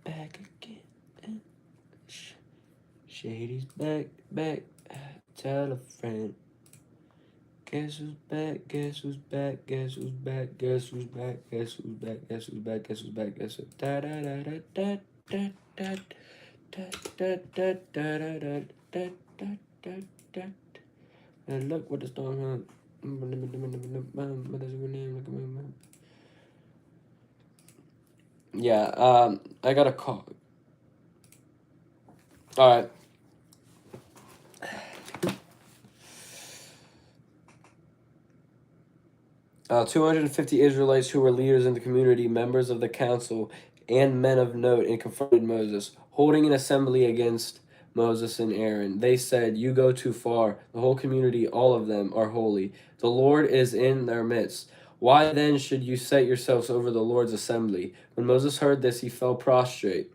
back again. Shady's back, back. Tell a friend. Guess who's back? Guess who's back? Guess who's back? Guess who's back? Guess who's back? Guess who's back? Guess who's back? Guess who's da da da da da da da da da da da da da da da. And look what the storm had. Yeah, I got a call. All right. 250 Israelites who were leaders in the community, members of the council, and men of note, and confronted Moses, holding an assembly against Moses and Aaron. They said, "You go too far. The whole community, all of them, are holy. The Lord is in their midst. Why then should you set yourselves over the Lord's assembly?" When Moses heard this, he fell prostrate.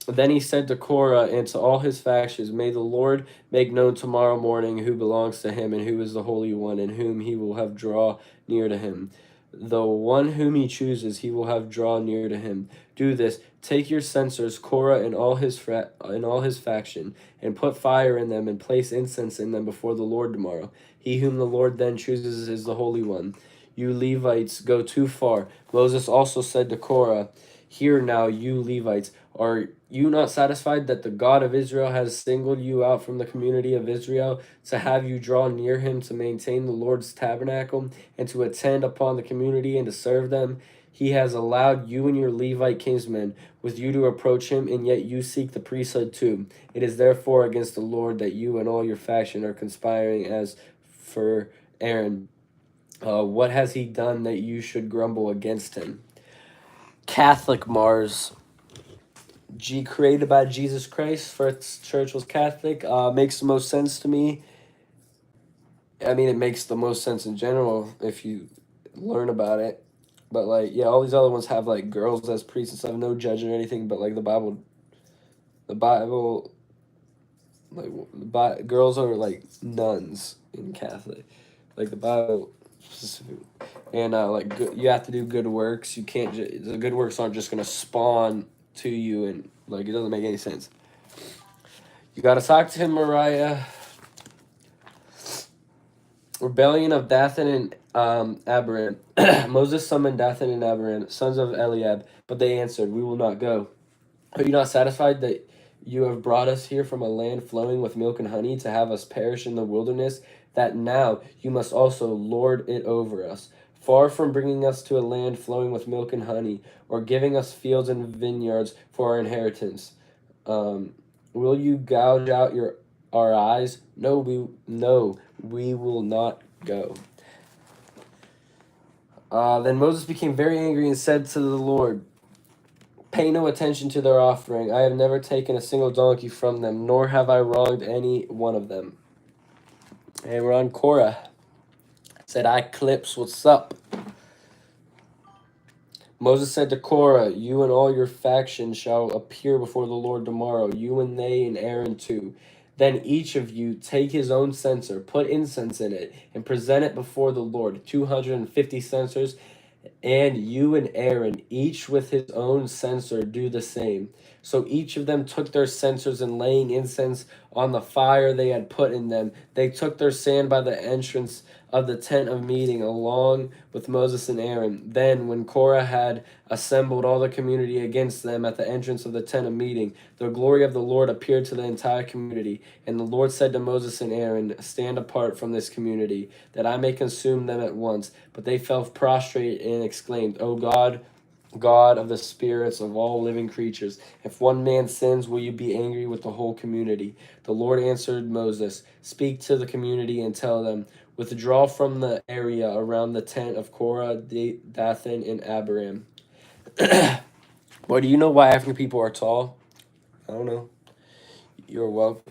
Then he said to Korah and to all his factions, "May the Lord make known tomorrow morning who belongs to him and who is the Holy One, and whom he will have draw near to him. The one whom he chooses, he will have draw near to him. Do this: take your censers, Korah and all his faction, and put fire in them, and place incense in them before the Lord tomorrow. He whom the Lord then chooses is the Holy One. You Levites go too far." Moses also said to Korah, "Hear now, you Levites, are you not satisfied that the God of Israel has singled you out from the community of Israel to have you draw near him to maintain the Lord's tabernacle and to attend upon the community and to serve them? He has allowed you and your Levite kinsmen with you to approach him, and yet you seek the priesthood too. It is therefore against the Lord that you and all your faction are conspiring as for Aaron. What has he done that you should grumble against him?" Catholic Mars. Created by Jesus Christ. First church was Catholic. Makes the most sense to me. I mean, it makes the most sense in general if you learn about it. But like, yeah, all these other ones have like girls as priests and stuff. No judging or anything. But like the Bible, like girls are like nuns in Catholic. Like the Bible, and you have to do good works. You can't. The good works aren't just gonna spawn to you, and like it doesn't make any sense. You gotta talk to him, Mariah. Rebellion of Dathan and Abiram. Moses summoned Dathan and Abiram, sons of Eliab, but they answered, "We will not go. Are you not satisfied that you have brought us here from a land flowing with milk and honey to have us perish in the wilderness, that now you must also lord it over us? Far from bringing us to a land flowing with milk and honey, or giving us fields and vineyards for our inheritance. Will you gouge out our eyes? No, we will not go." Then Moses became very angry and said to the Lord, "Pay no attention to their offering. I have never taken a single donkey from them, nor have I wronged any one of them." Hey, we're on Korah. Said, "I Clips, what's up?" Moses said to Korah, "You and all your faction shall appear before the Lord tomorrow, you and they and Aaron too. Then each of you take his own censer, put incense in it, and present it before the Lord, 250 censers, and you and Aaron, each with his own censer, do the same." So each of them took their censers, and laying incense on the fire they had put in them, they took their stand by the entrance of the tent of meeting, along with Moses and Aaron. Then, when Korah had assembled all the community against them at the entrance of the tent of meeting, the glory of the Lord appeared to the entire community. And the Lord said to Moses and Aaron, "Stand apart from this community, that I may consume them at once." But they fell prostrate and exclaimed, "O God, God of the spirits of all living creatures, if one man sins, will you be angry with the whole community?" The Lord answered Moses, "Speak to the community and tell them, withdraw from the area around the tent of Korah, Dathan, and Abiram." Boy, do you know why African people are tall? I don't know. You're welcome.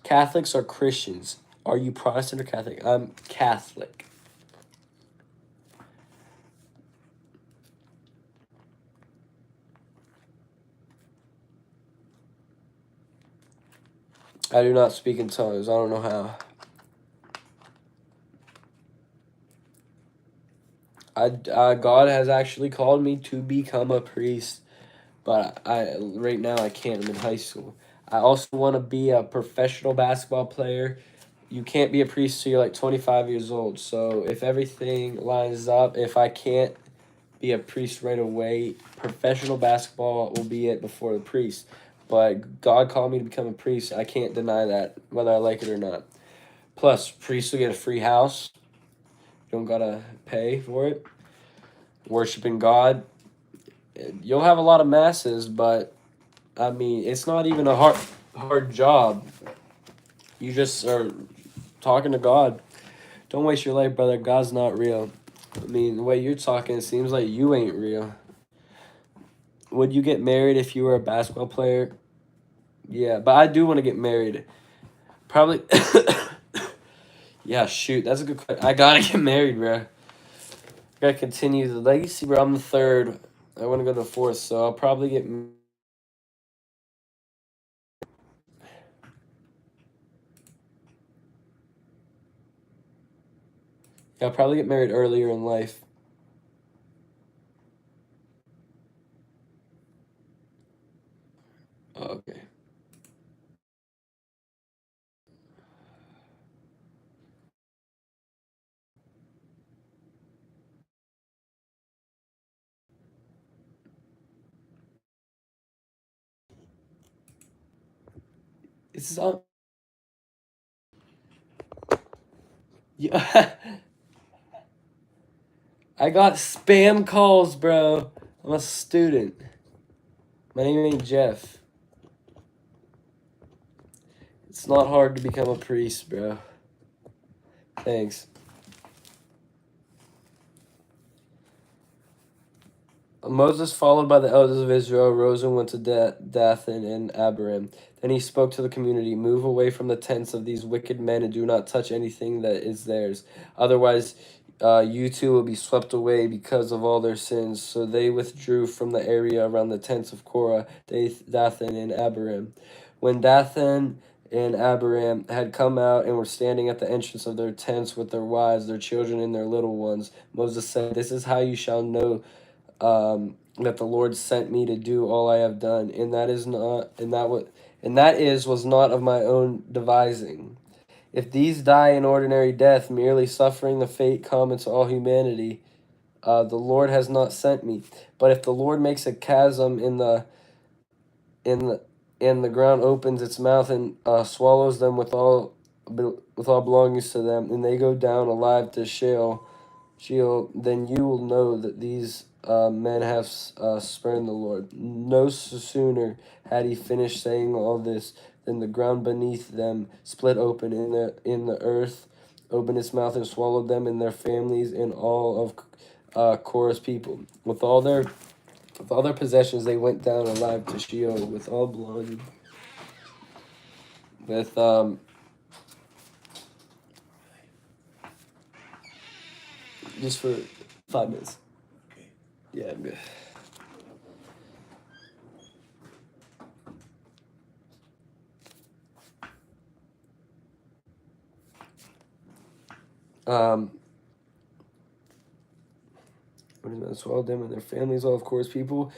Catholics are Christians. Are you Protestant or Catholic? I'm Catholic. I do not speak in tongues. I don't know how. God has actually called me to become a priest, but right now I can't. I'm in high school. I also want to be a professional basketball player. You can't be a priest till you're like 25 years old. So if everything lines up, if I can't be a priest right away, professional basketball will be it before the priest. But God called me to become a priest. I can't deny that, whether I like it or not. Plus, priests will get a free house. You don't gotta pay for it. Worshiping God. You'll have a lot of masses, but I mean, it's not even a hard job. You just are talking to God. Don't waste your life, brother. God's not real. I mean, the way you're talking, it seems like you ain't real. Would you get married if you were a basketball player? Yeah, but I do want to get married. Probably. Yeah, shoot, that's a good question. I gotta get married, bro. I gotta continue the legacy, bro. I'm the third. I want to go to the fourth, so I'll probably get. Yeah, I'll probably get married earlier in life. Oh, okay. This is on. Yeah. I got spam calls, bro. I'm a student. My name ain't Jeff. It's not hard to become a priest, bro. Thanks. Moses, followed by the elders of Israel, rose and went to Dathan and Abiram. Then he spoke to the community, "Move away from the tents of these wicked men and do not touch anything that is theirs. Otherwise, you too will be swept away because of all their sins." So they withdrew from the area around the tents of Korah, Dathan, and Abiram. When Dathan and Abiram had come out and were standing at the entrance of their tents with their wives, their children, and their little ones, Moses said, "This is how you shall know that the Lord sent me to do all I have done, and that was not of my own devising. If these die an ordinary death, merely suffering the fate common to all humanity, the Lord has not sent me. But if the Lord makes a chasm in the and the ground opens its mouth and swallows them with all belongings to them, and they go down alive to Sheol, then you will know that these men have spurned the Lord." No sooner had he finished saying all this than the ground beneath them split open in the earth, opened its mouth and swallowed them and their families and all of Korah's people. With all their possessions, they went down alive to Sheol with all belonging. With just for 5 minutes. Yeah, I'm good. Swallowed them and their families, all of course, people,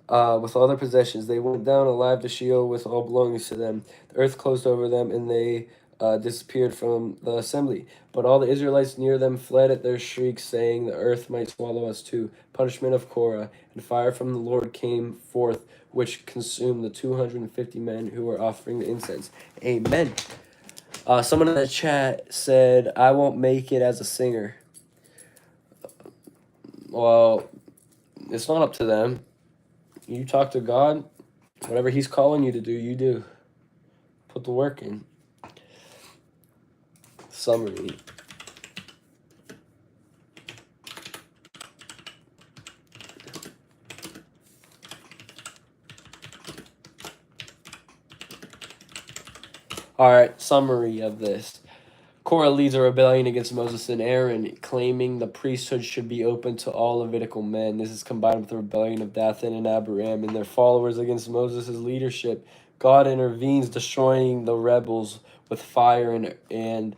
with all their possessions. They went down alive to Sheol with all belongings to them. The earth closed over them, and they disappeared from the assembly. But all the Israelites near them fled at their shrieks, saying, "The earth might swallow us too." Punishment of Korah, and fire from the Lord came forth, which consumed the 250 men who were offering the incense. Amen. Someone in the chat said, "I won't make it as a singer." Well, it's not up to them. You talk to God. Whatever he's calling you to do, you do. Put the work in. Summary. Alright, summary of this. Korah leads a rebellion against Moses and Aaron, claiming the priesthood should be open to all Levitical men. This is combined with the rebellion of Dathan and Abiram and their followers against Moses' leadership. God intervenes, destroying the rebels with fire and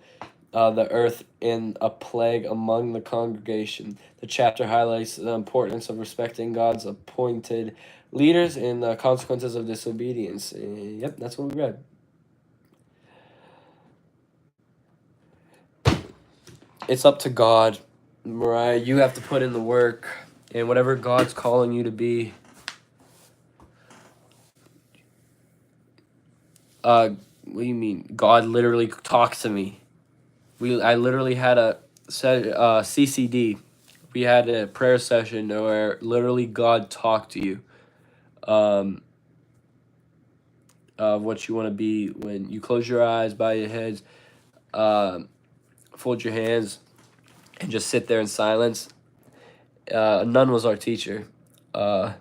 the earth in a plague among the congregation. The chapter highlights the importance of respecting God's appointed leaders and the consequences of disobedience. Yep, that's what we read. It's up to God, Mariah. You have to put in the work, and whatever God's calling you to be. What do you mean? God literally talks to me. I literally had a CCD. We had a prayer session where literally God talked to you. Of what you want to be when you close your eyes, bow your heads, fold your hands, and just sit there in silence. A nun was our teacher. It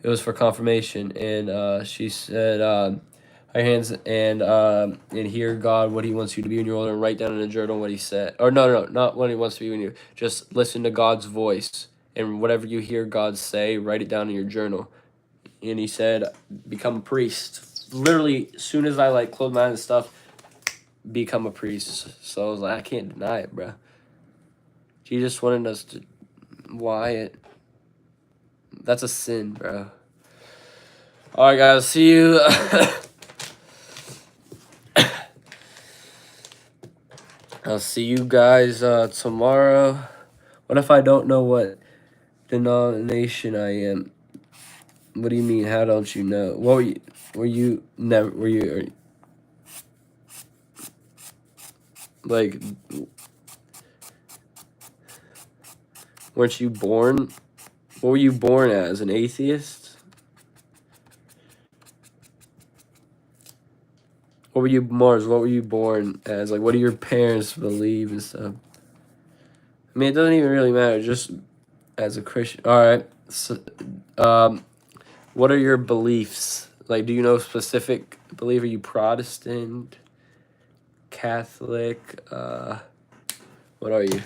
was for confirmation, and she said, "Our hands and hear God what He wants you to be when you're older, and write down in a journal what He said." Or no, not what He wants to be when you just listen to God's voice, and whatever you hear God say, write it down in your journal. And He said, "Become a priest." Literally, as soon as I close my eyes and stuff, become a priest. So I was like, I can't deny it, bro. Jesus wanted us to. Why? That's a sin, bro. All right, guys. See you. I'll see you guys tomorrow. What if I don't know what denomination I am? What do you mean? How don't you know? What were you never? Were you like? Weren't you born? What were you born as? An atheist? What were you, Mars? What were you born as? Like, what do your parents believe and stuff? I mean, it doesn't even really matter. Just as a Christian. All right. So, what are your beliefs? Like, do you know specific belief? Are you Protestant, Catholic? What are you?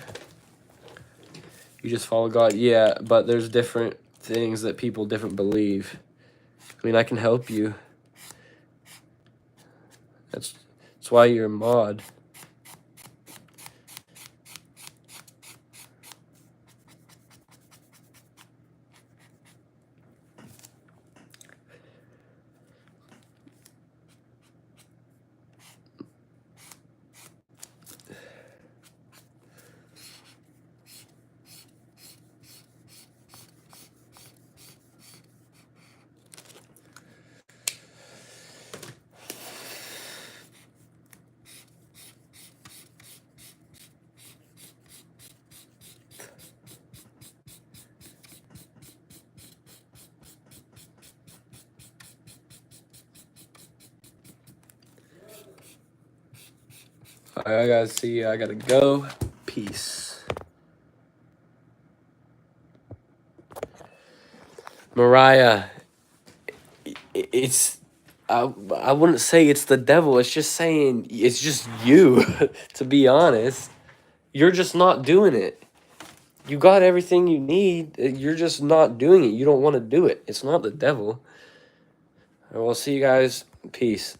You just follow God? Yeah, but there's different things that people different believe. I mean, I can help you. That's why you're a mod. All right, I gotta see you. I gotta go. Peace. Mariah, it's I wouldn't say it's the devil. It's just saying it's just you. To be honest, you're just not doing it. You got everything you need. You're just not doing it. You don't want to do it. It's not the devil. I will see you guys. Peace.